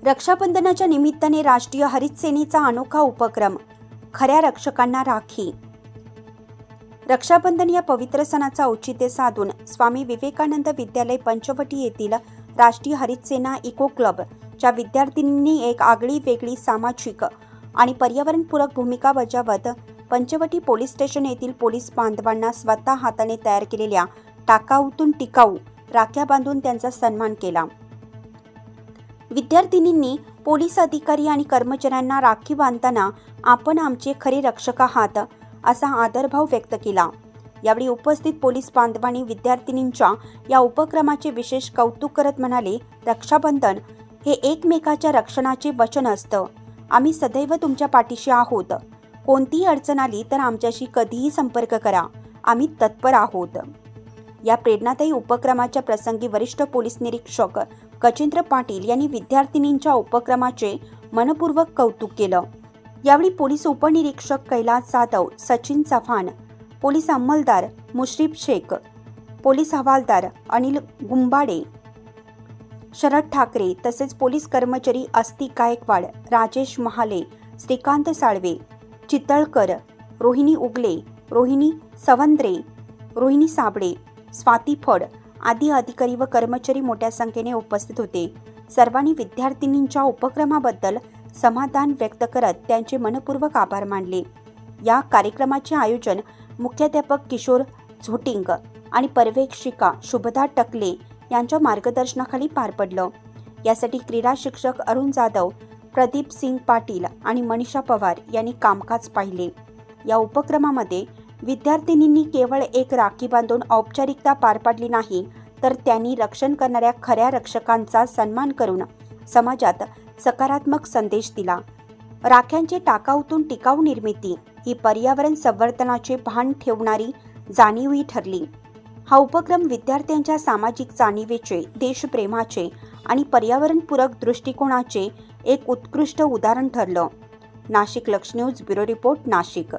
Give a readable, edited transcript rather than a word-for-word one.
रक्षाबंधनाच्या निमित्ताने राष्ट्रीय हरित सेनेचा अनोखा उपक्रम, खऱ्या रक्षकांना राखी। रक्षाबंधन या पवित्र सणाचा औचित्य साधून स्वामी विवेकानंद विद्यालय पंचवटी येथील राष्ट्रीय हरित सेना इको क्लबच्या विद्यार्थिनींनी एक आगळी वेगळी सामाजिक आणि पर्यावरणपूरक भूमिका बजावत पंचवटी पोलीस स्टेशन येथील पोलीस बांधवांना स्वतः हाताने तयार केलेल्या टाकाऊतून टिकाऊ राख्या बांधून त्यांचा सन्मान केला। विद्यार्थिनींनी पोलीस अधिकारी आणि कर्मचाऱ्यांना राखी बांधताना आपण आमचे खरे रक्षक आहात असा आदरभाव व्यक्त केला। यावेळी उपस्थित पोलीस बांधवांनी विद्यार्थिनींच्या या उपक्रमाचे विशेष कौतुक करत म्हणाले, रक्षाबंधन हे एकमेकाच्या रक्षणाचे वचन असतं। आम्ही सदैव तुमच्या पाठीशी आहोत। कोणतीही अडचण आली तर आमच्याशी कधीही संपर्क करा, आम्ही तत्पर आहोत। या प्रेरणादायी उपक्रमाच्या प्रसंगी वरिष्ठ पोलीस निरीक्षक गजेंद्र पाटील यांनी विद्यार्थिनींच्या उपक्रमाचे मनपूर्वक कौतुक केलं। यावेळी पोलीस उपनिरीक्षक कैलास जाधव, सचिन चव्हाण, पोलीस अंमलदार मुश्रीफ शेख, पोलीस हवालदार अनिल गुंबाडे, शरद ठाकरे तसेच पोलीस कर्मचारी अस्तिक गायकवाड, राजेश महाले, श्रीकांत साळवे, चितळकर, रोहिणी उगले, रोहिणी सवंद्रे, रोहिणी साबळे, स्वाती फड आदी अधिकारी व कर्मचारी मोठ्या संख्येने उपस्थित होते। सर्वांनी विद्यार्थिनींच्या उपक्रमाबद्दल समाधान व्यक्त करत त्यांचे मनपूर्वक आभार मानले। या कार्यक्रमाचे आयोजन मुख्याध्यापक किशोर झोटिंग आणि पर्यवेक्षिका शुभदा टकले यांच्या मार्गदर्शनाखाली पार पडलं। यासाठी क्रीडा शिक्षक अरुण जाधव, प्रदीप सिंग पाटील आणि मनीषा पवार यांनी कामकाज पाहिले। या उपक्रमामध्ये विद्यार्थिनींनी केवळ एक राखी बांधून औपचारिकता पार पाडली नाही, तर त्यांनी रक्षण करणाऱ्या खऱ्या रक्षकांचा सन्मान करून समाजात सकारात्मक संदेश दिला। राख्यांचे टाकाऊतून टिकाऊ निर्मिती ही पर्यावरण संवर्धनाचे भान ठेवणारी जाणीवही ठरली। हा उपक्रम विद्यार्थ्यांच्या सामाजिक जाणीवेचे, देशप्रेमाचे आणि पर्यावरणपूरक दृष्टिकोनाचे एक उत्कृष्ट उदाहरण ठरलं। नाशिक लक्ष न्यूज ब्युरो रिपोर्ट, नाशिक।